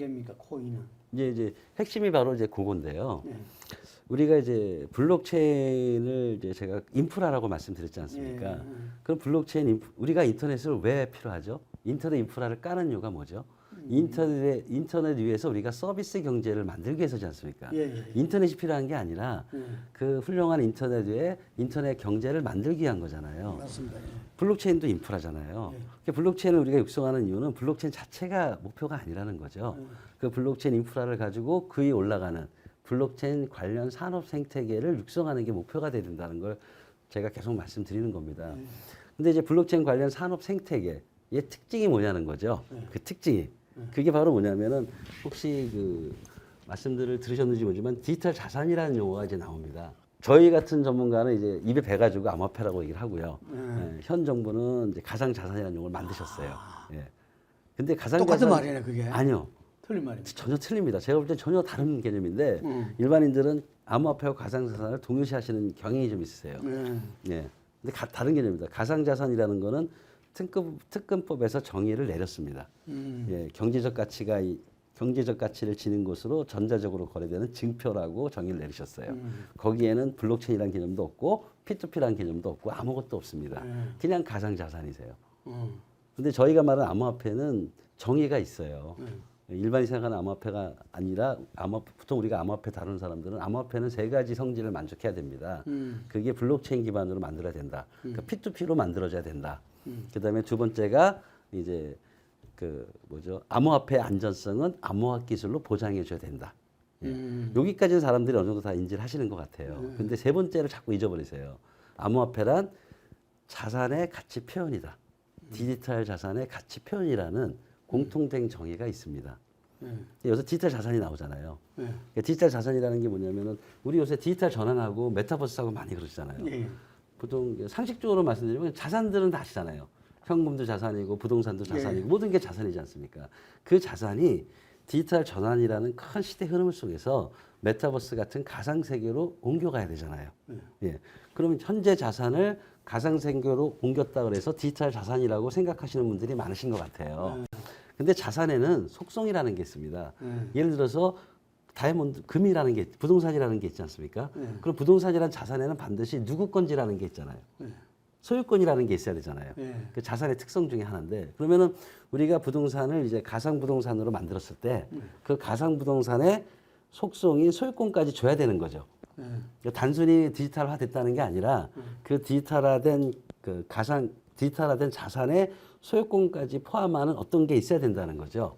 단계입니까? 코인은? 이제 핵심이 바로 이제 그건데요. 네. 우리가 이제 블록체인을 이제 제가 인프라라고 말씀드렸지 않습니까? 예. 그럼 블록체인 우리가 인터넷을 왜 필요하죠? 인터넷 인프라를 까는 이유가 뭐죠? 인터넷 위에서 우리가 서비스 경제를 만들기 위해서지 않습니까? 인터넷이 필요한 게 아니라 그 훌륭한 인터넷 위에 인터넷 경제를 만들기 위한 거잖아요. 맞습니다. 예. 블록체인도 인프라잖아요. 그러니까 블록체인을 우리가 육성하는 이유는 블록체인 자체가 목표가 아니라는 거죠. 그 블록체인 인프라를 가지고 그 위에 올라가는 블록체인 관련 산업 생태계를 육성하는 게 목표가 돼야 된다는 걸 제가 계속 말씀드리는 겁니다. 근데 이제 블록체인 관련 산업 생태계의 특징이 뭐냐는 거죠. 그 특징이. 그게 바로 뭐냐면은 혹시 그 말씀들을 들으셨는지 모르지만 디지털 자산이라는 용어가 이제 나옵니다. 저희 같은 전문가는 이제 입에 배 가지고 암호화폐라고 얘기를 하고요. 예, 현 정부는 이제 가상 자산이라는 용어를 만드셨어요. 예. 근데 가상 똑같은 자산 말이네 그게. 아니요. 틀린 말입니다. 전혀 틀립니다. 제가 볼 때 전혀 다른 개념인데 일반인들은 암호화폐와 가상자산을 동일시하시는 경향이 좀 있으세요. 예. 근데 다른 개념입니다. 가상자산이라는 거는 특근법에서 정의를 내렸습니다. 예, 경제적 가치를 지닌 것으로 전자적으로 거래되는 증표라고 정의를 내리셨어요. 거기에는 블록체인이라는 개념도 없고 P2P라는 개념도 없고 아무것도 없습니다. 그냥 가상자산이세요. 근데 저희가 말하는 암호화폐는 정의가 있어요. 일반이 생각하는 암호화폐가 아니라 보통 우리가 암호화폐 다루는 사람들은 암호화폐는 세 가지 성질을 만족해야 됩니다. 그게 블록체인 기반으로 만들어야 된다. 그러니까 P2P로 만들어져야 된다. 그다음에 두 번째가 이제 암호화폐 안전성은 암호화 기술로 보장해 줘야 된다. 여기까지는 사람들이 어느 정도 다 인지를 하시는 것 같아요. 근데 세 번째를 자꾸 잊어버리세요. 암호화폐란 자산의 가치 표현이다. 디지털 자산의 가치 표현이라는 공통된 정의가 있습니다. 여기서 디지털 자산이 나오잖아요. 그러니까 디지털 자산이라는 게 뭐냐면은 우리 요새 디지털 전환하고 메타버스하고 많이 그러시잖아요. 보통 상식적으로 말씀드리면 자산들은 다 아시잖아요. 현금도 자산이고 부동산도 자산이고 모든 게 자산이지 않습니까? 그 자산이 디지털 전환이라는 큰 시대 흐름 속에서 메타버스 같은 가상 세계로 옮겨가야 되잖아요. 예. 그러면 현재 자산을 가상 세계로 옮겼다 그래서 디지털 자산이라고 생각하시는 분들이 많으신 것 같아요. 근데 자산에는 속성이라는 게 있습니다. 예를 들어서 다이아몬드, 금이라는 게 부동산이라는 게 있지 않습니까? 그럼 부동산이라는 자산에는 반드시 누구 건지라는 게 있잖아요. 소유권이라는 게 있어야 되잖아요. 그 자산의 특성 중에 하나인데 그러면은 우리가 부동산을 이제 가상 부동산으로 만들었을 때 그 가상 부동산의 속성인 소유권까지 줘야 되는 거죠. 그러니까 단순히 디지털화 됐다는 게 아니라 그 디지털화된 자산의 소유권까지 포함하는 어떤 게 있어야 된다는 거죠.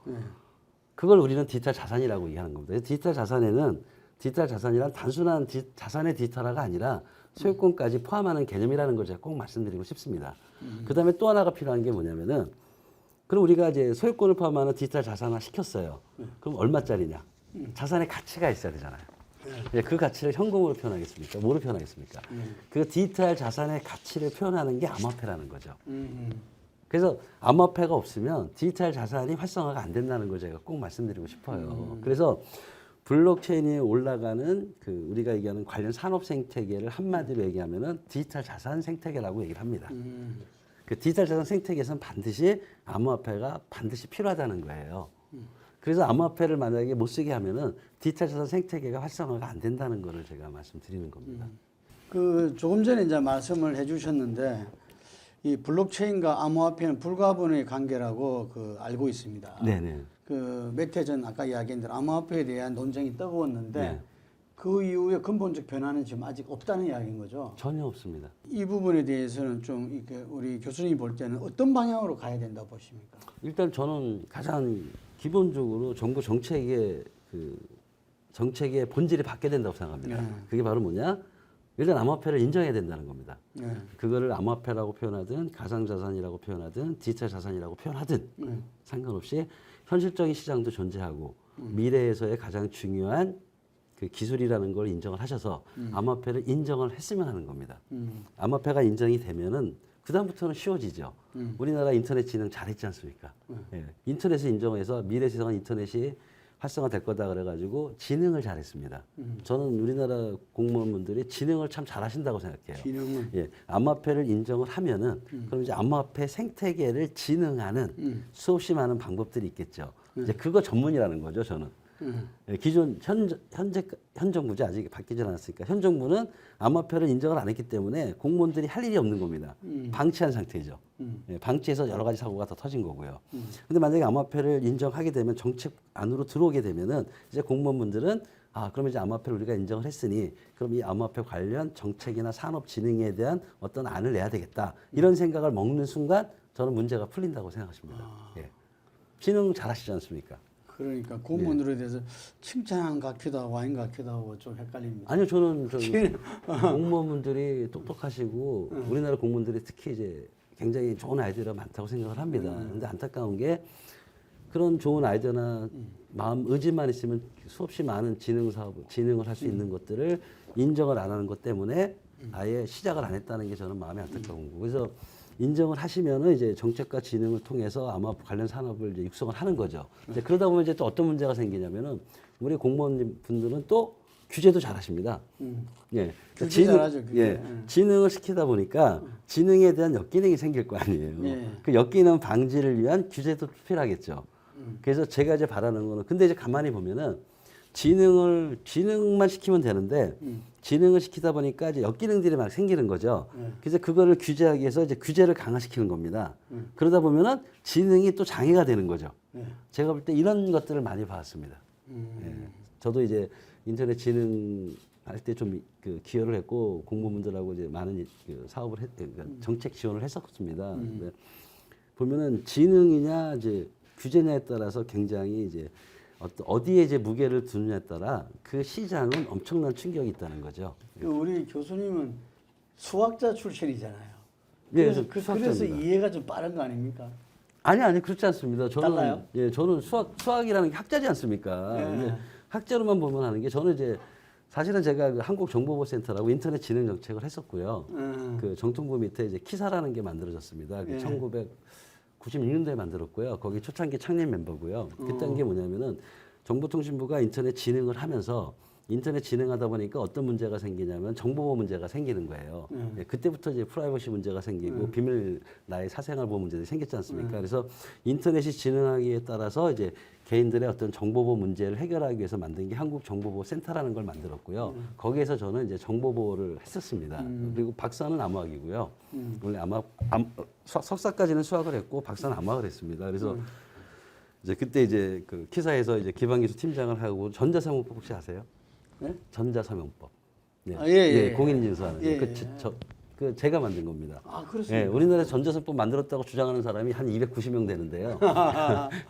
그걸 우리는 디지털 자산이라고 얘기하는 겁니다. 디지털 자산이란 단순한 자산의 디지털화가 아니라 소유권까지 포함하는 개념이라는 걸 제가 꼭 말씀드리고 싶습니다. 그 다음에 또 하나가 필요한 게 뭐냐면은 그럼 우리가 이제 소유권을 포함하는 디지털 자산화 시켰어요. 그럼 얼마짜리냐? 자산의 가치가 있어야 되잖아요. 그 가치를 현금으로 표현하겠습니까? 뭐로 표현하겠습니까? 그 디지털 자산의 가치를 표현하는 게 암호화폐라는 거죠. 그래서 암호화폐가 없으면 디지털 자산이 활성화가 안 된다는 걸 제가 꼭 말씀드리고 싶어요. 그래서 블록체인에 올라가는 그 우리가 얘기하는 관련 산업 생태계를 한마디로 얘기하면은 디지털 자산 생태계라고 얘기를 합니다. 그 디지털 자산 생태계에서는 반드시 암호화폐가 반드시 필요하다는 거예요. 그래서 암호화폐를 만약에 못 쓰게 하면은 디지털 자산 생태계가 활성화가 안 된다는 거를 제가 말씀드리는 겁니다. 그 조금 전에 이제 말씀을 해주셨는데 이 블록체인과 암호화폐는 불가분의 관계라고 그 알고 있습니다. 네네. 그 몇 해 전 아까 이야기한 대로 암호화폐에 대한 논쟁이 뜨거웠는데 네. 그 이후에 근본적 변화는 지금 아직 없다는 이야기인 거죠. 전혀 없습니다. 이 부분에 대해서는 좀 이렇게 우리 교수님이 볼 때는 어떤 방향으로 가야 된다고 보십니까? 일단 저는 가장 기본적으로 정부 정책의 본질이 바뀌어야 된다고 생각합니다. 그게 바로 뭐냐? 일단 암호화폐를 인정해야 된다는 겁니다. 그거를 암호화폐라고 표현하든 가상자산이라고 표현하든 디지털 자산이라고 표현하든 상관없이 현실적인 시장도 존재하고 미래에서의 가장 중요한 그 기술이라는 걸 인정을 하셔서 암호화폐를 인정을 했으면 하는 겁니다. 암호화폐가 인정이 되면은 그다음부터는 쉬워지죠. 우리나라 인터넷 진흥 잘했지 않습니까? 예. 인터넷을 인정해서 미래 세상은 인터넷이 활성화될 거다 그래가지고 진흥을 잘했습니다. 저는 우리나라 공무원분들이 진흥을 참 잘하신다고 생각해요. 진흥은 예, 암호화폐를 인정을 하면은 그럼 이제 암호화폐 생태계를 진흥하는 수없이 많은 방법들이 있겠죠. 이제 그거 전문이라는 거죠, 저는. 예, 기존 현 정부죠. 아직 바뀌지 않았으니까. 현 정부는 암호화폐를 인정을 안 했기 때문에 공무원들이 할 일이 없는 겁니다. 방치한 상태죠. 예, 방치해서 여러 가지 사고가 더 터진 거고요. 근데 만약에 암호화폐를 인정하게 되면 정책 안으로 들어오게 되면은 이제 공무원분들은 그러면 이제 암호화폐를 우리가 인정을 했으니 그럼 이 암호화폐 관련 정책이나 산업 진흥에 대한 어떤 안을 내야 되겠다. 이런 생각을 먹는 순간 저는 문제가 풀린다고 생각하십니다. 예. 진흥 잘하시지 않습니까? 그러니까 공무원들에 대해서 칭찬한 것 같기도 하고 아닌 것 같기도 하고 좀 헷갈립니다. 아니요, 저는 공무원분들이 똑똑하시고 우리나라 공무원들이 특히 이제 굉장히 좋은 아이디어가 많다고 생각을 합니다. 근데 안타까운 게 그런 좋은 아이디어나 마음 의지만 있으면 수없이 많은 진흥을 할 수 있는 것들을 인정을 안 하는 것 때문에 아예 시작을 안 했다는 게 저는 마음이 안타까운 거고. 그래서 인정을 하시면은 이제 정책과 진흥을 통해서 아마 관련 산업을 이제 육성을 하는 거죠. 이제 그러다 보면 이제 또 어떤 문제가 생기냐면은 우리 공무원 분들은 또 규제도 잘하십니다. 예. 규제 잘하죠. 규제. 예. 진흥을 시키다 보니까 진흥에 대한 역기능이 생길 거 아니에요. 예. 그 역기능 방지를 위한 규제도 필요하겠죠. 그래서 제가 이제 바라는 거는 근데 이제 가만히 보면은 진흥만 시키면 되는데 진흥을 시키다 보니까 이제 역기능들이 막 생기는 거죠. 그래서 그거를 규제하기 위해서 이제 규제를 강화시키는 겁니다. 그러다 보면은 진흥이 또 장애가 되는 거죠. 제가 볼 때 이런 것들을 많이 봤습니다. 예. 저도 이제 인터넷 진흥할 때 좀 그 기여를 했고 공무원들하고 이제 많은 그 사업을 그러니까 정책 지원을 했었습니다. 근데 보면은 진흥이냐 이제 규제냐에 따라서 굉장히 이제 어디에 이제 무게를 두느냐에 따라 그 시장은 엄청난 충격이 있다는 거죠. 그 우리 교수님은 수학자 출신이잖아요. 네, 그래서, 수학자입니다. 그래서 이해가 좀 빠른 거 아닙니까? 아니 그렇지 않습니다. 저는 달라요? 예, 저는 수학이라는 게 학자지 않습니까? 네. 근데 학자로만 보면 하는 게 저는 이제 사실은 제가 그 한국정보보센터라고 인터넷 진흥 정책을 했었고요. 그 정통부 밑에 이제 키사라는 게 만들어졌습니다. 그 1996년도에 만들었고요. 거기 초창기 창립 멤버고요. 그때 한 게 뭐냐면은 정보통신부가 인터넷 진흥을 하면서 인터넷 진행하다 보니까 어떤 문제가 생기냐면 정보보호 문제가 생기는 거예요. 예, 그때부터 이제 프라이버시 문제가 생기고 비밀 나의 사생활 보호 문제들이 생겼지 않습니까? 그래서 인터넷이 진행하기에 따라서 이제 개인들의 어떤 정보보호 문제를 해결하기 위해서 만든 게 한국정보보호센터라는 걸 만들었고요. 거기에서 저는 이제 정보보호를 했었습니다. 그리고 박사는 암호학이고요. 원래 석사까지는 수학을 했고 박사는 암호학을 했습니다. 그래서 이제 그때 이제 그 키사에서 이제 기반기술 팀장을 하고 전자사무법 혹시 아세요? 네? 전자서명법. 네. 예. 공인인증서하는 예, 그 제가 만든 겁니다. 그렇습니까? 예, 우리나라 전자서명법 만들었다고 주장하는 사람이 한 290명 되는데요.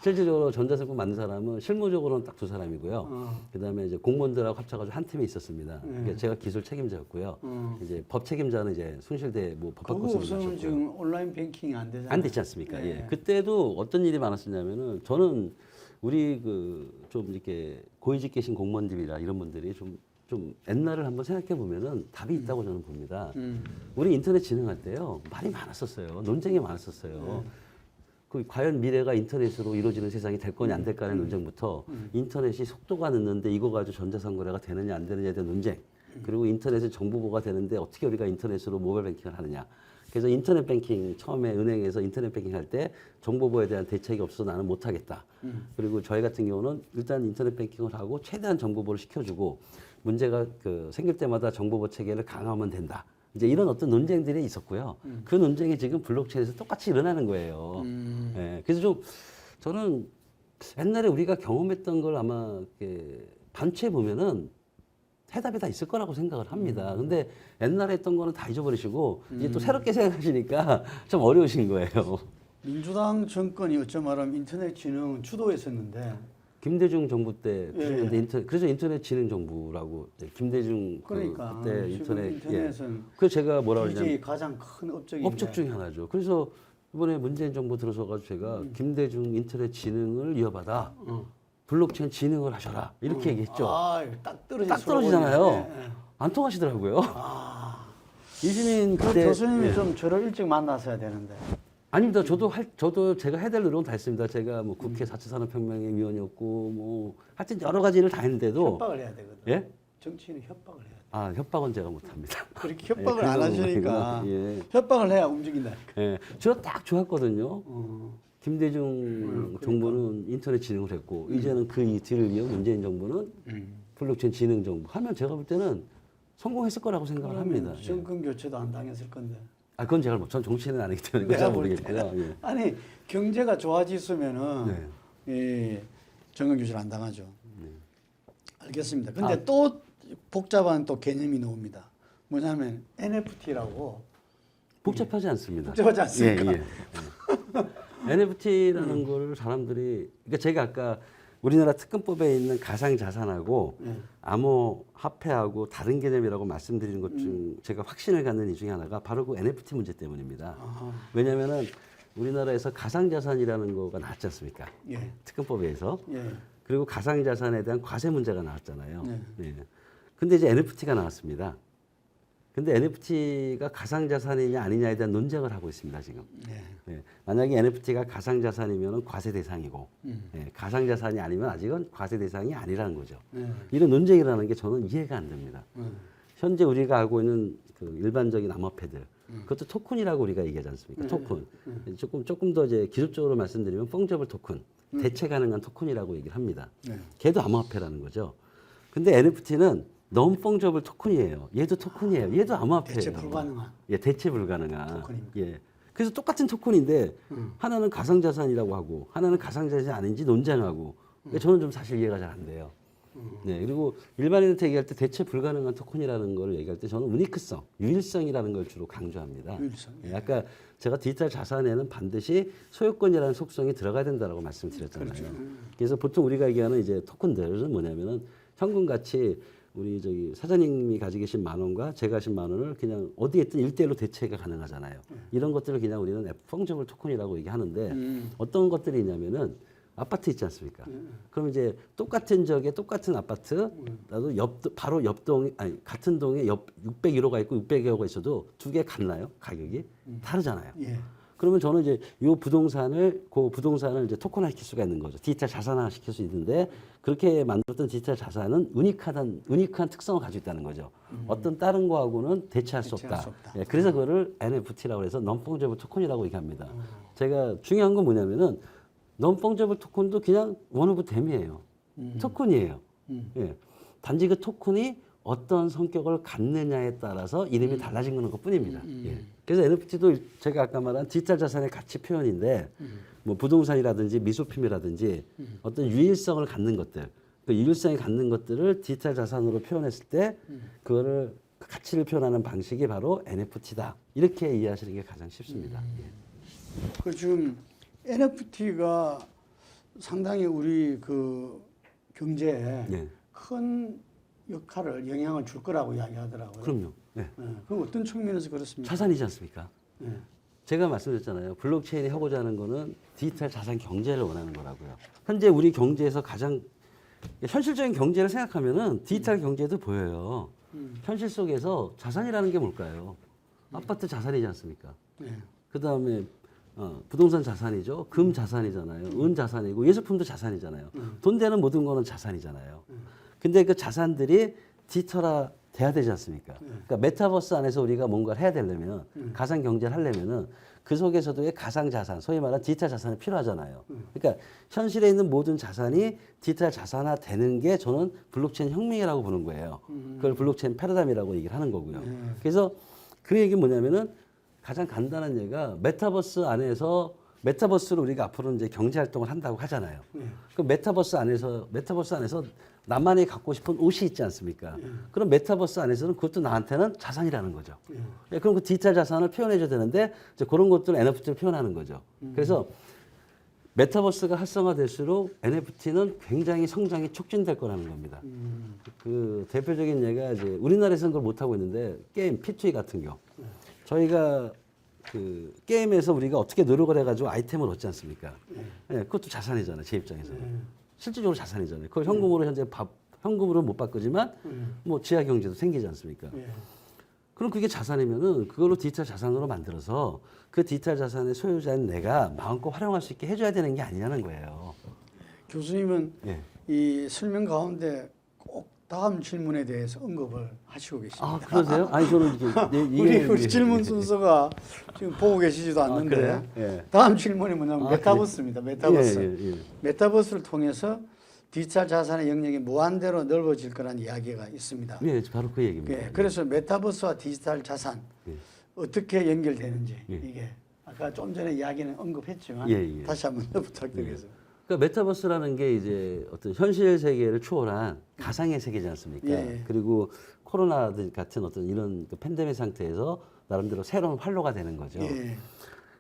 실질적으로 전자서명법 만든 사람은 실무적으로는 딱 두 사람이고요. 그다음에 이제 공무원들하고 합쳐가지고 한 팀이 있었습니다. 그러니까 제가 기술 책임자였고요. 이제 법 책임자는 이제 숭실대 뭐 그거 법학교수님 없으면 하셨고요. 지금 온라인 뱅킹이 안 되잖아요. 안 됐지 않습니까? 예. 그때도 어떤 일이 많았었냐면은 저는 우리 그 좀 이렇게 고위직 계신 공무원들이나 이런 분들이 좀 옛날을 한번 생각해 보면은 답이 있다고 저는 봅니다. 우리 인터넷 진행할 때요 말이 많았었어요. 논쟁이 많았었어요. 그 과연 미래가 인터넷으로 이루어지는 세상이 될 거냐 안 될까의 논쟁부터 인터넷이 속도가 늦는데 이거 가지고 전자상거래가 되느냐 안 되느냐에 대한 논쟁. 그리고 인터넷은 정보보호가 되는데 어떻게 우리가 인터넷으로 모바일 뱅킹을 하느냐. 그래서 인터넷 뱅킹 처음에 은행에서 인터넷 뱅킹 할 때 정보보호에 대한 대책이 없어서 나는 못하겠다. 그리고 저희 같은 경우는 일단 인터넷 뱅킹을 하고 최대한 정보보호를 시켜주고 문제가 그 생길 때마다 정보보호 체계를 강화하면 된다. 이제 이런 어떤 논쟁들이 있었고요. 그 논쟁이 지금 블록체인에서 똑같이 일어나는 거예요. 예, 그래서 좀 저는 옛날에 우리가 경험했던 걸 아마 이렇게 반추해 보면은 해답이 다 있을 거라고 생각을 합니다. 근데 옛날에 했던 거는 다 잊어버리시고 이제 또 새롭게 생각하시니까 좀 어려우신 거예요. 민주당 정권이 어쩌 말하면 인터넷 진흥 주도했었는데 김대중 정부 때 그래서 인터넷 진흥 정부라고 김대중 그러니까 그때 지금 인터넷은 그래서 제가 뭐라 그러냐면 DJ의 가장 큰 업적인데 업적 중에 하나죠. 그래서 이번에 문재인 정부 들어서가지고 제가 김대중 인터넷 진흥을 이어받아 블록체인 진흥을 하셔라 이렇게 얘기했죠. 딱 떨어지잖아요. 안 통하시더라고요. 이시민 그때 교수님이 좀 저를 일찍 만났어야 되는데. 아닙니다. 저도 제가 해야 될 노력은 다 했습니다. 제가 뭐 국회 4차 산업혁명의 위원이었고 뭐 하여튼 여러 가지 일을 다 했는데도 협박을 해야 되거든. 예? 정치인은 협박을 해야 돼. 협박은 제가 못합니다. 그렇게 협박을 예, 안 그런 하시니까 부분이고, 예. 협박을 해야 움직인다니까. 저 딱 좋았거든요. 김대중 정부는 인터넷 진흥을 했고 이제는 그 뒤를 이어 문재인 정부는 블록체인 진흥 정부 하면 제가 볼 때는 성공했을 거라고 생각을 합니다. 정권 교체도 안 당했을 건데. 아 그건 제가 전 정치인은 아니기 때문에 그건 잘 모르겠고요. 예. 아니 경제가 좋아졌으면은 이 정권 교체를 안 당하죠. 알겠습니다. 근데 또 복잡한 또 개념이 나옵니다. 뭐냐면 NFT라고. 복잡하지 않습니다. 복잡하지 않습니까? 예. NFT라는 걸 사람들이 그러니까 제가 아까 우리나라 특검법에 있는 가상 자산하고 암호화폐하고 다른 개념이라고 말씀드리는 것 중 제가 확신을 갖는 이 중에 하나가 바로 그 NFT 문제 때문입니다. 왜냐하면은 우리나라에서 가상 자산이라는 거가 나왔지 않습니까? 예. 특검법에 의해서. 예. 그리고 가상 자산에 대한 과세 문제가 나왔잖아요. 네. 예. 근데 이제 NFT가 나왔습니다. 근데 NFT가 가상 자산이냐 아니냐에 대한 논쟁을 하고 있습니다, 지금. 예. 예. 만약에 NFT가 가상 자산이면 과세 대상이고 예. 가상 자산이 아니면 아직은 과세 대상이 아니라는 거죠. 이런 논쟁이라는 게 저는 이해가 안 됩니다. 현재 우리가 알고 있는 그 일반적인 암호화폐들 그것도 토큰이라고 우리가 얘기하지 않습니까? 토큰. 조금 더 이제 기술적으로 말씀드리면 펑저블 토큰, 대체 가능한 토큰이라고 얘기를 합니다. 걔도 암호화폐라는 거죠. 근데 NFT는 non fungible 토큰이에요. 얘도 토큰이에요. 얘도 암호화폐예요. 대체 불가능한. 예, 대체 불가능한. 토큰입니다. 예. 그래서 똑같은 토큰인데 하나는 가상 자산이라고 하고 하나는 가상 자산이 아닌지 논쟁하고 그러니까 저는 좀 사실 이해가 잘 안 돼요. 네, 그리고 일반인한테 얘기할 때 대체 불가능한 토큰이라는 걸 얘기할 때 저는 유니크성, 유일성이라는 걸 주로 강조합니다. 유일성. 예, 아까 제가 디지털 자산에는 반드시 소유권이라는 속성이 들어가야 된다라고 말씀드렸잖아요. 그렇죠. 그래서 보통 우리가 얘기하는 이제 토큰들은 뭐냐면은 현금 같이 우리 저기 사장님이 가지고 계신 10,000원과 제가 가진 10,000원을 그냥 어디에든 일대일로 대체가 가능하잖아요. 이런 것들을 그냥 우리는 펑저블 토큰이라고 얘기하는데 어떤 것들이 있냐면은 아파트 있지 않습니까? 그럼 이제 똑같은 적에 똑같은 아파트 나도 바로 옆동 아니 같은 동에 옆 601호가 있고 601호가 있어도 두 개 같나요? 가격이 다르잖아요. 예. 그러면 저는 이제 요 부동산을 이제 토큰화 시킬 수가 있는 거죠. 디지털 자산화 시킬 수 있는데 그렇게 만들었던 디지털 자산은 유니크한 특성을 가지고 있다는 거죠. 어떤 다른 거하고는 대체할 수 없다. 예, 그래서 그거를 NFT라고 해서 non-fungible 토큰이라고 얘기합니다. 제가 중요한 건 뭐냐면은 non-fungible 토큰도 그냥 one of them이에요. 토큰이에요. 예. 단지 그 토큰이 어떤 성격을 갖느냐에 따라서 이름이 달라진 거는 것뿐입니다. 예. 그래서 NFT도 제가 아까 말한 디지털 자산의 가치 표현인데 뭐 부동산이라든지 미술품이라든지 어떤 유일성을 갖는 것들, 그 유일성이 갖는 것들을 디지털 자산으로 표현했을 때 그거를 가치를 표현하는 방식이 바로 NFT다. 이렇게 이해하시는 게 가장 쉽습니다. 예. 그 지금 NFT가 상당히 우리 그 경제에 예. 큰 역할을 영향을 줄 거라고 이야기하더라고요. 그럼요. 예. 그럼 어떤 측면에서 그렇습니까? 자산이지 않습니까? 예. 제가 말씀드렸잖아요. 블록체인이 하고자 하는 거는 디지털 자산 경제를 원하는 거라고요. 현재 우리 경제에서 가장 현실적인 경제를 생각하면은 디지털 경제도 보여요. 현실 속에서 자산이라는 게 뭘까요? 아파트 자산이지 않습니까? 예. 그 다음에 부동산 자산이죠. 금 자산이잖아요. 은 자산이고 예술품도 자산이잖아요. 돈 되는 모든 거는 자산이잖아요. 근데 그 자산들이 디지털화 돼야 되지 않습니까? 그러니까 메타버스 안에서 우리가 뭔가를 해야 되려면 가상 경제를 하려면은 그 속에서도의 가상 자산, 소위 말하는 디지털 자산이 필요하잖아요. 그러니까 현실에 있는 모든 자산이 디지털 자산화 되는 게 저는 블록체인 혁명이라고 보는 거예요. 그걸 블록체인 패러다임이라고 얘기를 하는 거고요. 그래서 그 얘기는 뭐냐면은 가장 간단한 예가 메타버스 안에서 메타버스로 우리가 앞으로 이제 경제 활동을 한다고 하잖아요. 그 메타버스 안에서 나만이 갖고 싶은 옷이 있지 않습니까? 그럼 메타버스 안에서는 그것도 나한테는 자산이라는 거죠. 그럼 그 디지털 자산을 표현해줘야 되는데 이제 그런 것들을 NFT로 표현하는 거죠. 그래서 메타버스가 활성화될수록 NFT는 굉장히 성장이 촉진될 거라는 겁니다. 그 대표적인 예가 이제 우리나라에서는 그걸 못 하고 있는데 게임 P2E 같은 경우 저희가 그 게임에서 우리가 어떻게 노력을 해가지고 아이템을 얻지 않습니까? 네, 그것도 자산이잖아요. 제 입장에서는. 실질적으로 자산이잖아요. 그걸 현금으로 현재 현금으로 못 바꾸지만 뭐 지하 경제도 생기지 않습니까? 그럼 그게 자산이면은 그걸로 디지털 자산으로 만들어서 그 디지털 자산의 소유자인 내가 마음껏 활용할 수 있게 해줘야 되는 게 아니냐는 거예요. 교수님은 이 설명 가운데 꼭 다음 질문에 대해서 언급을 하시고 계십니다. 아, 그러세요? 아니 저는 우리 질문 순서가 지금 보고 계시지도 않는데 그래요? 예. 다음 질문이 뭐냐면 메타버스입니다. 메타버스. 예. 메타버스를 통해서 디지털 자산의 영역이 무한대로 넓어질 거라는 이야기가 있습니다. 예, 바로 그 얘기입니다. 예, 그래서 메타버스와 디지털 자산 예. 어떻게 연결되는지 예. 이게 아까 좀 전에 이야기는 언급했지만 예. 다시 한번 더 부탁드리겠습니다. 그러니까 메타버스라는 게 이제 어떤 현실 세계를 초월한 가상의 세계지 않습니까? 예. 그리고 코로나 같은 어떤 이런 그 팬데믹 상태에서 나름대로 새로운 활로가 되는 거죠. 예.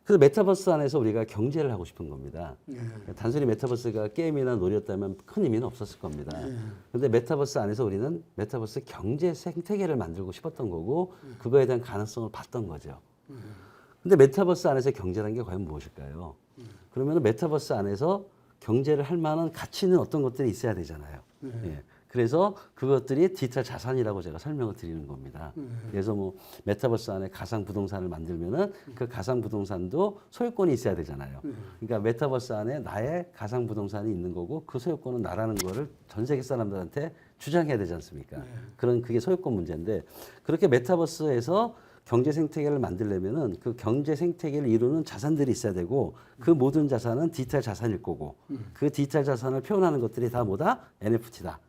그래서 메타버스 안에서 우리가 경제를 하고 싶은 겁니다. 예. 단순히 메타버스가 게임이나 놀이였다면 큰 의미는 없었을 겁니다. 그런데 메타버스 안에서 우리는 메타버스 경제 생태계를 만들고 싶었던 거고 그거에 대한 가능성을 봤던 거죠. 근데 메타버스 안에서 경제라는 게 과연 무엇일까요? 그러면 메타버스 안에서 경제를 할 만한 가치 있는 어떤 것들이 있어야 되잖아요. 예. 그래서 그것들이 디지털 자산이라고 제가 설명을 드리는 겁니다. 그래서 뭐 메타버스 안에 가상 부동산을 만들면은 그 가상 부동산도 소유권이 있어야 되잖아요. 그러니까 메타버스 안에 나의 가상 부동산이 있는 거고 그 소유권은 나라는 거를 전 세계 사람들한테 주장해야 되지 않습니까? 그런 그게 소유권 문제인데 그렇게 메타버스에서 경제 생태계를 만들려면은 그 경제 생태계를 이루는 자산들이 있어야 되고 그 모든 자산은 디지털 자산일 거고 그 디지털 자산을 표현하는 것들이 다 뭐다? NFT다.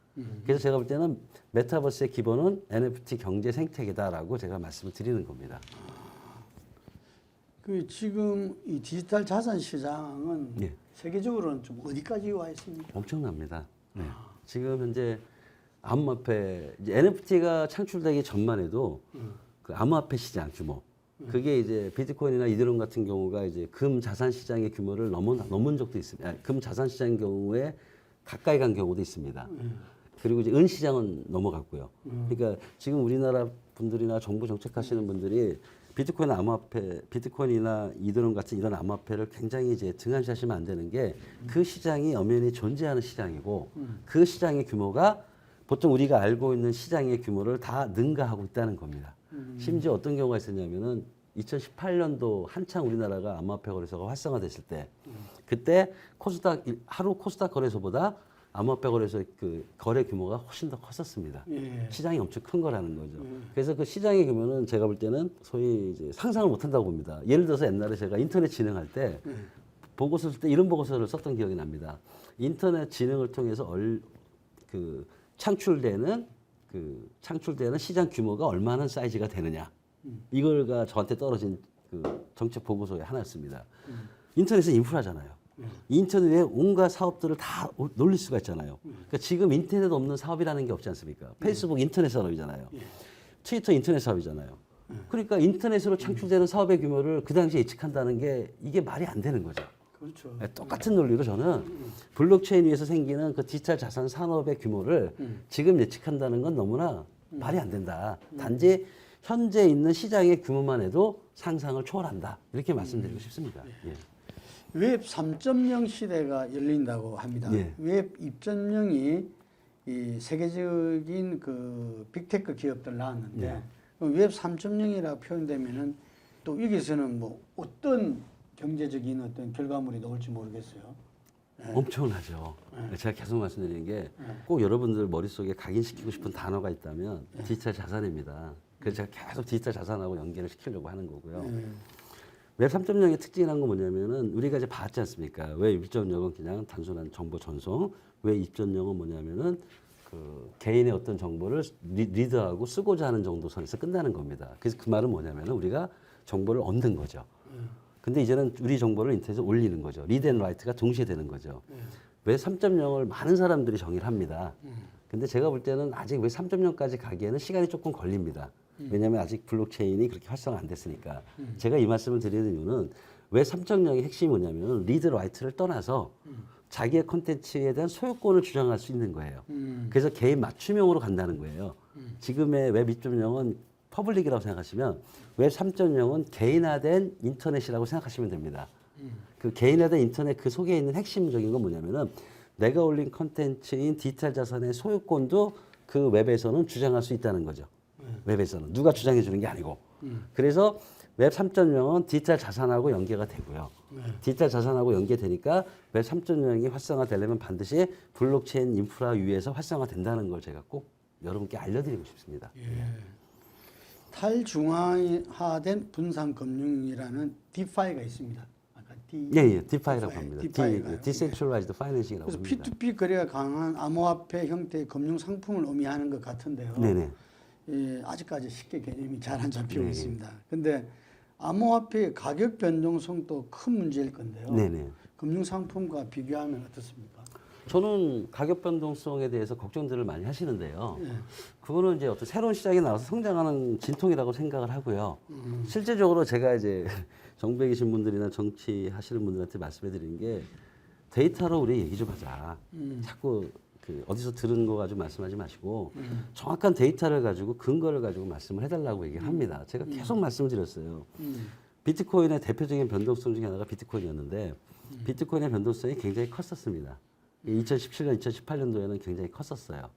그래서 제가 볼 때는 메타버스의 기본은 NFT 경제 생태계다라고 제가 말씀을 드리는 겁니다. 그 지금 이 디지털 자산 시장은 예. 세계적으로는 좀 어디까지 와 있습니까? 엄청납니다. 네. 지금 현재 암호화폐 이제 NFT가 창출되기 전만 해도 그 암호화폐 시장 규모 그게 이제 비트코인이나 이더리움 같은 경우가 이제 금 자산 시장의 규모를 넘은 적도 있습니다. 아니, 금 자산 시장 경우에 가까이 간 경우도 있습니다. 그리고 이제 은 시장은 넘어갔고요. 그러니까 지금 우리나라 분들이나 정부 정책하시는 분들이 비트코인 암호화폐, 비트코인이나 이더리움 같은 이런 암호화폐를 굉장히 이제 등한시하시면 안 되는 게 그 시장이 엄연히 존재하는 시장이고 그 시장의 규모가 보통 우리가 알고 있는 시장의 규모를 다 능가하고 있다는 겁니다. 심지어 어떤 경우가 있었냐면은 2018년도 한창 우리나라가 암호화폐 거래소가 활성화됐을 때 그때 하루 코스닥 거래소보다 암호화폐 거래소의 그 거래 규모가 훨씬 더 컸었습니다. 예. 시장이 엄청 큰 거라는 거죠. 그래서 그 시장의 규모는 제가 볼 때는 소위 이제 상상을 못 한다고 봅니다. 예를 들어서 옛날에 제가 인터넷 진흥할 때 보고서 쓸 때 이런 보고서를 썼던 기억이 납니다. 인터넷 진흥을 통해서 창출되는 시장 규모가 얼마나 사이즈가 되느냐. 이걸가 저한테 떨어진 그 정책 보고서의 하나였습니다. 인터넷은 인프라잖아요. 인터넷에 온갖 사업들을 다 놀릴 수가 있잖아요. 그러니까 지금 인터넷 없는 사업이라는 게 없지 않습니까? 페이스북 인터넷 산업이잖아요. 트위터 인터넷 사업이잖아요. 그러니까 인터넷으로 창출되는 사업의 규모를 그 당시에 예측한다는 게 이게 말이 안 되는 거죠. 그렇죠. 똑같은 논리로 저는 블록체인 위에서 생기는 그 디지털 자산 산업의 규모를 지금 예측한다는 건 너무나 말이 안 된다. 단지 현재 있는 시장의 규모만 해도 상상을 초월한다. 이렇게 말씀드리고 싶습니다. 예. 웹 3.0 시대가 열린다고 합니다. 예. 웹 2.0이 이 세계적인 그 빅테크 기업들 나왔는데 예. 웹 3.0이라고 표현되면은 또 여기서는 뭐 어떤 경제적인 어떤 결과물이 나올지 모르겠어요. 엄청나죠. 제가 계속 말씀드리는 게 꼭 여러분들 머릿속에 각인시키고 싶은 단어가 있다면 디지털 자산입니다. 그래서 제가 계속 디지털 자산하고 연계를 시키려고 하는 거고요. 웹 3.0의 특징이란 건 뭐냐면은 우리가 이제 봤지 않습니까? 웹 1.0은 그냥 단순한 정보 전송, 웹 2.0은 뭐냐면은 그 개인의 어떤 정보를 리드하고 쓰고자 하는 정도 선에서 끝나는 겁니다. 그래서 그 말은 뭐냐면은 우리가 정보를 얻는 거죠. 근데 이제는 우리 정보를 인터넷에 올리는 거죠. 리드 앤 라이트가 동시에 되는 거죠. 웹 3.0을 많은 사람들이 정의를 합니다. 근데 제가 볼 때는 아직 웹 3.0까지 가기에는 시간이 조금 걸립니다. 왜냐하면 아직 블록체인이 그렇게 활성화 안 됐으니까. 제가 이 말씀을 드리는 이유는 웹 3.0의 핵심이 뭐냐면 리드 라이트를 떠나서 자기의 콘텐츠에 대한 소유권을 주장할 수 있는 거예요. 그래서 개인 맞춤형으로 간다는 거예요. 지금의 웹 2.0은 퍼블릭이라고 생각하시면 웹 3.0은 개인화된 인터넷이라고 생각하시면 됩니다. 그 개인화된 인터넷 그 속에 있는 핵심적인 건 뭐냐면은 내가 올린 콘텐츠인 디지털 자산의 소유권도 그 웹에서는 주장할 수 있다는 거죠. 웹에서는 누가 주장해 주는 게 아니고. 그래서 웹 3.0은 디지털 자산하고 연계가 되고요. 디지털 자산하고 연계되니까 웹 3.0이 활성화되려면 반드시 블록체인 인프라 위에서 활성화된다는 걸 제가 꼭 여러분께 알려드리고 싶습니다. 탈중앙화된 분산금융이라는 DeFi가 있습니다. 아까 DeFi라고 합니다. Decentralized Financing이라고 그래서 합니다. P2P 거래가 강한 암호화폐 형태의 금융 상품을 의미하는 것 같은데요. 네네. 아직까지 쉽게 개념이 잘 안 잡히고 있습니다. 근데 암호화폐의 가격 변동성도 큰 문제일 건데요. 네네. 금융 상품과 비교하면 어떻습니까? 저는 가격 변동성에 대해서 걱정들을 많이 하시는데요. 그거는 이제 어떤 새로운 시장이 나와서 성장하는 진통이라고 생각을 하고요. 실제적으로 제가 이제 정부에 계신 분들이나 정치하시는 분들한테 말씀해 드리는 게 데이터로 우리 얘기 좀 하자. 자꾸 그 어디서 들은 거 가지고 말씀하지 마시고 정확한 데이터를 가지고 근거를 가지고 말씀을 해달라고 얘기를 합니다. 제가 계속 말씀을 드렸어요. 비트코인의 대표적인 변동성 중에 하나가 비트코인이었는데 비트코인의 변동성이 굉장히 컸었습니다. 2017년, 2018년도에는 굉장히 컸었어요.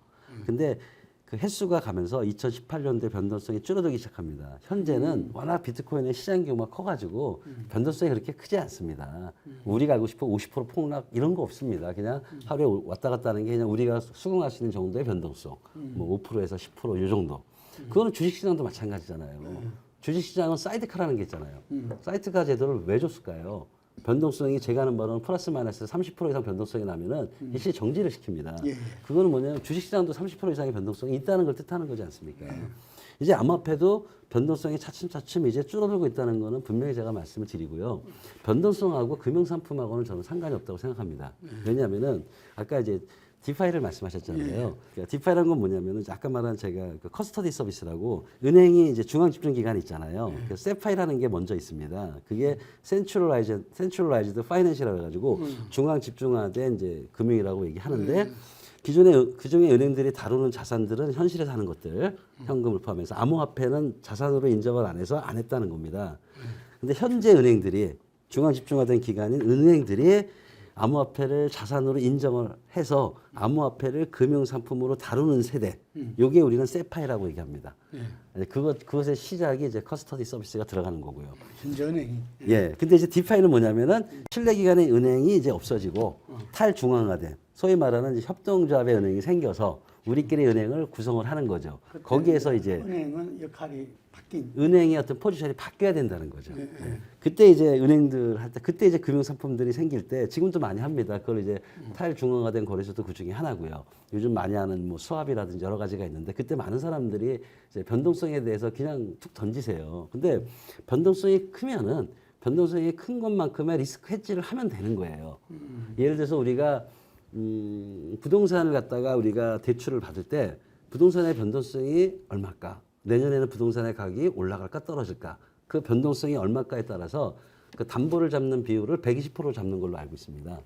근데 그 횟수가 가면서 2018년도에 변동성이 줄어들기 시작합니다. 현재는 워낙 비트코인의 시장 규모가 커가지고 변동성이 그렇게 크지 않습니다. 우리가 알고 싶은 50% 폭락 이런 거 없습니다. 그냥 하루에 왔다 갔다 하는 게 그냥 우리가 수긍할 수 있는 정도의 변동성. 뭐 5%에서 10%이 정도. 그거는 주식시장도 마찬가지잖아요. 주식시장은 사이드카라는 게 있잖아요. 사이드카 제도를 왜 줬을까요? 변동성이 제가 아는 바로는 플러스 마이너스 30% 이상 변동성이 나면은 일시 정지를 시킵니다. 그거는 뭐냐면 주식시장도 30% 이상의 변동성이 있다는 걸 뜻하는 거지 않습니까? 이제 암호화폐도 변동성이 차츰차츰 이제 줄어들고 있다는 거는 분명히 제가 말씀을 드리고요. 변동성하고 금융상품하고는 저는 상관이 없다고 생각합니다. 왜냐하면은 아까 이제 디파이를 말씀하셨잖아요. 그러니까 디파이라는 건 뭐냐면은 아까 말한 제가 그 커스터디 서비스라고 은행이 이제 중앙 집중 기관이 있잖아요. 그 세파이라는 게 먼저 있습니다. 그게 센트럴라이즈드 파이낸시라고 해가지고 중앙 집중화된 이제 금융이라고 얘기하는데 그중에 은행들이 다루는 자산들은 현실에서 하는 것들, 현금을 포함해서 암호화폐는 자산으로 인정을 안 해서 안 했다는 겁니다. 근데 현재 은행들이 중앙 집중화된 기관인 은행들이 암호화폐를 자산으로 인정을 해서 암호화폐를 금융상품으로 다루는 세대. 요게 우리는 세파이라고 얘기합니다. 그것의 시작이 이제 커스터디 서비스가 들어가는 거고요. 현재 은행이. 근데 이제 디파이는 뭐냐면은 신뢰기관의 은행이 이제 없어지고 탈중앙화된 소위 말하는 이제 협동조합의 은행이 생겨서 우리끼리 은행을 구성을 하는 거죠. 거기에서 이제 은행은 역할이 바뀐. 은행의 어떤 포지션이 바뀌어야 된다는 거죠. 그때 이제 은행들 할 때, 그때 이제 금융상품들이 생길 때, 지금도 많이 합니다. 그걸 이제 탈중앙화된 거래소도 그 중에 하나고요. 요즘 많이 하는 뭐 수합이라든지 여러 가지가 있는데, 그때 많은 사람들이 이제 변동성에 대해서 그냥 툭 던지세요. 근데 변동성이 크면은, 변동성이 큰 것만큼의 리스크 헤지를 하면 되는 거예요. 예를 들어서 우리가, 부동산을 갖다가 우리가 대출을 받을 때, 부동산의 변동성이 얼마일까? 내년에는 부동산의 가격이 올라갈까 떨어질까? 그 변동성이 얼마일까에 따라서 그 담보를 잡는 비율을 120% 잡는 걸로 알고 있습니다.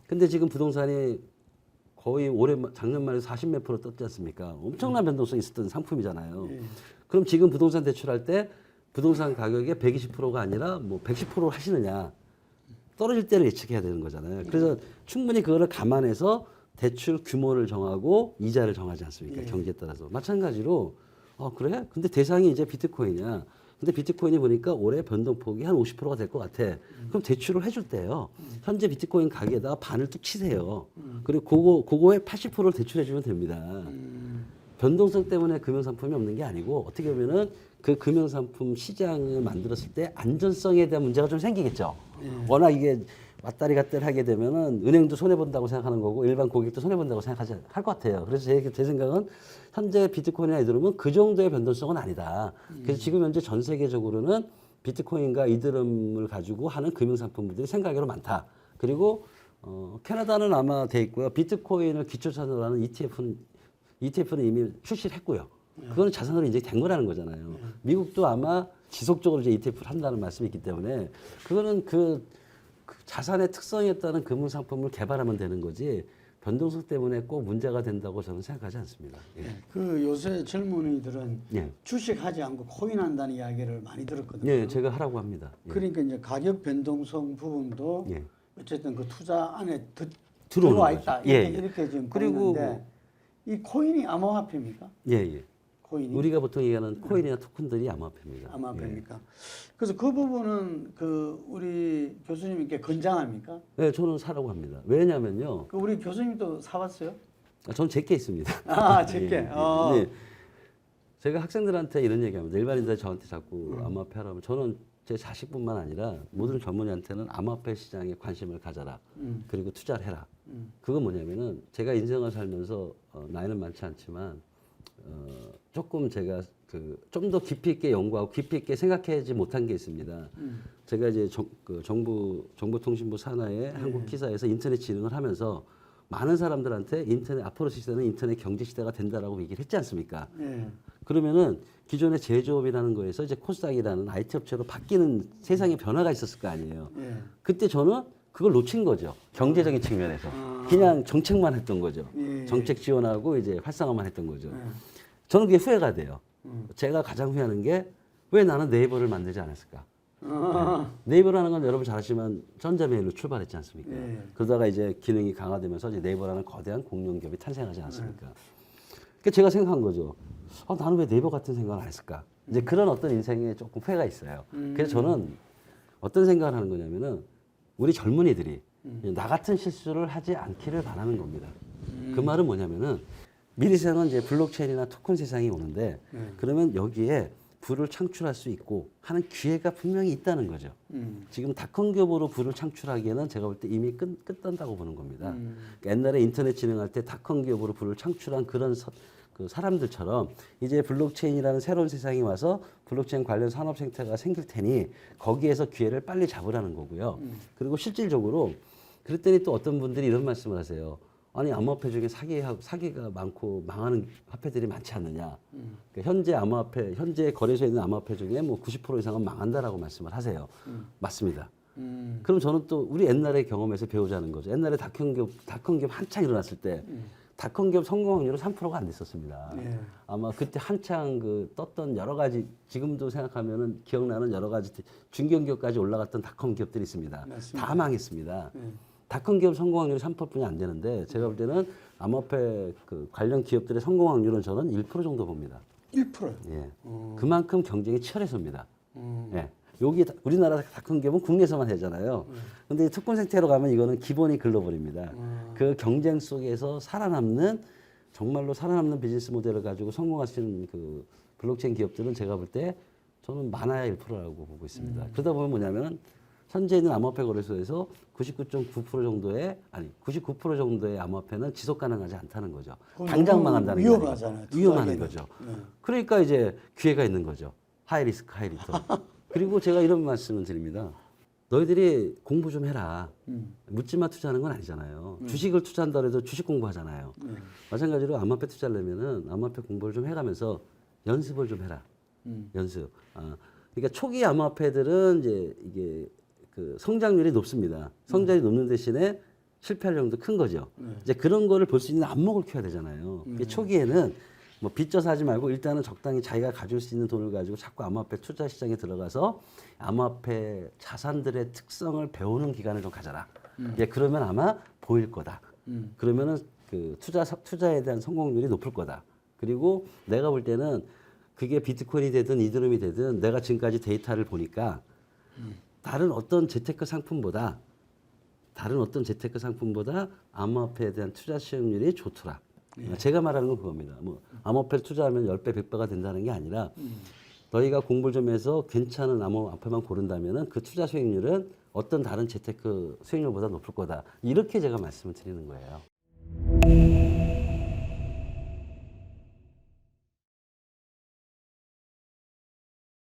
근데 지금 부동산이 거의 작년 말에 40몇 프로 떴지 않습니까? 엄청난 변동성이 있었던 상품이잖아요. 그럼 지금 부동산 대출할 때 부동산 가격의 120%가 아니라 뭐 110% 하시느냐? 떨어질 때를 예측해야 되는 거잖아요. 그래서 충분히 그거를 감안해서 대출 규모를 정하고 이자를 정하지 않습니까? 경제에 따라서. 마찬가지로 그래? 근데 대상이 이제 비트코인이야. 근데 비트코인이 보니까 올해 변동폭이 한 50%가 될 것 같아. 그럼 대출을 해줄 때요. 현재 비트코인 가격에다가 반을 뚝 치세요. 그리고 그거에 80%를 대출해주면 됩니다. 변동성 때문에 금융상품이 없는 게 아니고 어떻게 보면은 그 금융상품 시장을 만들었을 때 안전성에 대한 문제가 좀 생기겠죠. 워낙 이게 왔다리 갔다리 하게 되면은 은행도 손해본다고 생각하는 거고 일반 고객도 손해본다고 생각하지 할 것 같아요. 그래서 제 생각은 현재 비트코인이나 이더럼은 그 정도의 변동성은 아니다. 그래서 지금 현재 전 세계적으로는 비트코인과 이더럼을 가지고 하는 금융상품들이 생각외로 많다. 그리고 캐나다는 아마 돼 있고요. 비트코인을 기초자산으로 하는 ETF는 이미 출시를 했고요. 그거는 자산으로 이제 된 거라는 거잖아요. 미국도 아마 지속적으로 이제 ETF를 한다는 말씀이 있기 때문에 그거는 그 자산의 특성에 따른 금융상품을 개발하면 되는 거지 변동성 때문에 꼭 문제가 된다고 저는 생각하지 않습니다. 그 요새 젊은이들은 주식하지 않고 코인 한다는 이야기를 많이 들었거든요. 제가 하라고 합니다. 그러니까 이제 가격 변동성 부분도 어쨌든 그 투자 안에 들어오는 들어와 거죠. 있다. 이렇게 지금 보이는데 이 코인이 암호화폐입니까? 코인이? 우리가 보통 얘기하는 코인이나 토큰들이 암호화폐입니다. 암호화폐입니까? 그래서 그 부분은 그 우리 교수님께 권장합니까? 네, 저는 사라고 합니다. 왜냐면요. 그 우리 교수님도 사봤어요? 저는 제게 있습니다. 아, 제게. 예, 예. 네. 제가 학생들한테 이런 얘기합니다. 일반인들 저한테 자꾸 암호화폐 하라면 저는 제 자식뿐만 아니라 모든 젊은이한테는 암호화폐 시장에 관심을 가져라. 그리고 투자를 해라. 그건 뭐냐면은 제가 인생을 살면서 나이는 많지 않지만 조금 제가 좀 더 깊이 있게 연구하고 깊이 있게 생각하지 못한 게 있습니다. 제가 이제 정보통신부 산하의 한국기사에서 인터넷 진흥을 하면서 많은 사람들한테 인터넷 앞으로 시대는 인터넷 경제 시대가 된다라고 얘기를 했지 않습니까? 그러면은 기존의 제조업이라는 거에서 이제 코스닥이라는 IT 업체로 바뀌는 세상의 변화가 있었을 거 아니에요. 그때 저는 그걸 놓친 거죠. 경제적인 측면에서. 그냥 정책만 했던 거죠. 정책 지원하고 이제 활성화만 했던 거죠. 저는 그게 후회가 돼요. 제가 가장 후회하는 게 왜 나는 네이버를 만들지 않았을까? 네이버라는 건 여러분 잘 아시지만 전자메일로 출발했지 않습니까? 그러다가 이제 기능이 강화되면서 이제 네이버라는 거대한 공룡기업이 탄생하지 않았습니까? 그러니까 제가 생각한 거죠. 나는 왜 네이버 같은 생각을 안 했을까? 이제 그런 어떤 인생에 조금 후회가 있어요. 그래서 저는 어떤 생각을 하는 거냐면은 우리 젊은이들이 나 같은 실수를 하지 않기를 바라는 겁니다. 그 말은 뭐냐면은 미래 세상은 이제 블록체인이나 토큰 세상이 오는데 그러면 여기에 부를 창출할 수 있고 하는 기회가 분명히 있다는 거죠. 지금 닷컴 기업으로 부를 창출하기에는 제가 볼 때 이미 끝난다고 보는 겁니다. 그러니까 옛날에 인터넷 진행할 때 닷컴 기업으로 부를 창출한 그런 그 사람들처럼 이제 블록체인이라는 새로운 세상이 와서 블록체인 관련 산업 생태가 생길 테니 거기에서 기회를 빨리 잡으라는 거고요. 그리고 실질적으로 그랬더니 또 어떤 분들이 이런 말씀을 하세요. 아니 암호화폐 중에 사기가 많고 망하는 화폐들이 많지 않느냐. 그러니까 현재 거래소에 있는 암호화폐 중에 뭐 90% 이상은 망한다라고 말씀을 하세요. 맞습니다. 그럼 저는 또 우리 옛날의 경험에서 배우자는 거죠. 옛날에 닷컴 기업 한창 일어났을 때 닷컴 기업 성공 확률은 3%가 안 됐었습니다. 아마 그때 한창 떴던 여러 가지 지금도 생각하면은 기억나는 여러 가지 중견기업까지 올라갔던 닷컴 기업들이 있습니다. 맞습니다. 다 망했습니다. 닷컴 기업 성공 확률이 3%뿐이 안 되는데 제가 볼 때는 암호화폐 관련 기업들의 성공 확률은 저는 1% 정도 봅니다. 1%요? 예. 그만큼 경쟁이 치열해서입니다. 예. 여기 우리나라 닷컴 기업은 국내에서만 하잖아요. 근데 특권 생태로 가면 이거는 기본이 글로벌입니다. 그 경쟁 속에서 정말로 살아남는 비즈니스 모델을 가지고 성공하시는 그 블록체인 기업들은 제가 볼 때 저는 많아야 1%라고 보고 있습니다. 그러다 보면 뭐냐면은 현재 있는 암호화폐 거래소에서 99% 정도의 암호화폐는 지속 가능하지 않다는 거죠. 당장 망한다는 게 위험하잖아요. 위험한 거죠. 그러니까 이제 기회가 있는 거죠. 하이 리스크, 하이 리턴. 그리고 제가 이런 말씀을 드립니다. 너희들이 공부 좀 해라. 묻지마 투자하는 건 아니잖아요. 주식을 투자한다 해도 주식 공부하잖아요. 마찬가지로 암호화폐 투자를 하면은 암호화폐 공부를 좀 해가면서 연습을 좀 해라. 연습. 그러니까 초기 암호화폐들은 이제 이게 성장률이 높습니다. 성장이 높는 대신에 실패할 정도 큰 거죠. 이제 그런 거를 볼 수 있는 안목을 키워야 되잖아요. 초기에는 뭐 빚져서 하지 말고 일단은 적당히 자기가 가질 수 있는 돈을 가지고 자꾸 암호화폐 투자 시장에 들어가서 암호화폐 자산들의 특성을 배우는 기간을 좀 가져라. 예, 그러면 아마 보일 거다. 그러면은 투자에 대한 성공률이 높을 거다. 그리고 내가 볼 때는 그게 비트코인이 되든 이더리움이 되든 내가 지금까지 데이터를 보니까 다른 어떤 재테크 상품보다 암호화폐에 대한 투자 수익률이 좋더라. 제가 말하는 건 그겁니다. 뭐 암호화폐 투자하면 10배, 100배가 된다는 게 아니라 너희가 공부를 좀 해서 괜찮은 암호화폐만 고른다면은 그 투자 수익률은 어떤 다른 재테크 수익률보다 높을 거다. 이렇게 제가 말씀을 드리는 거예요.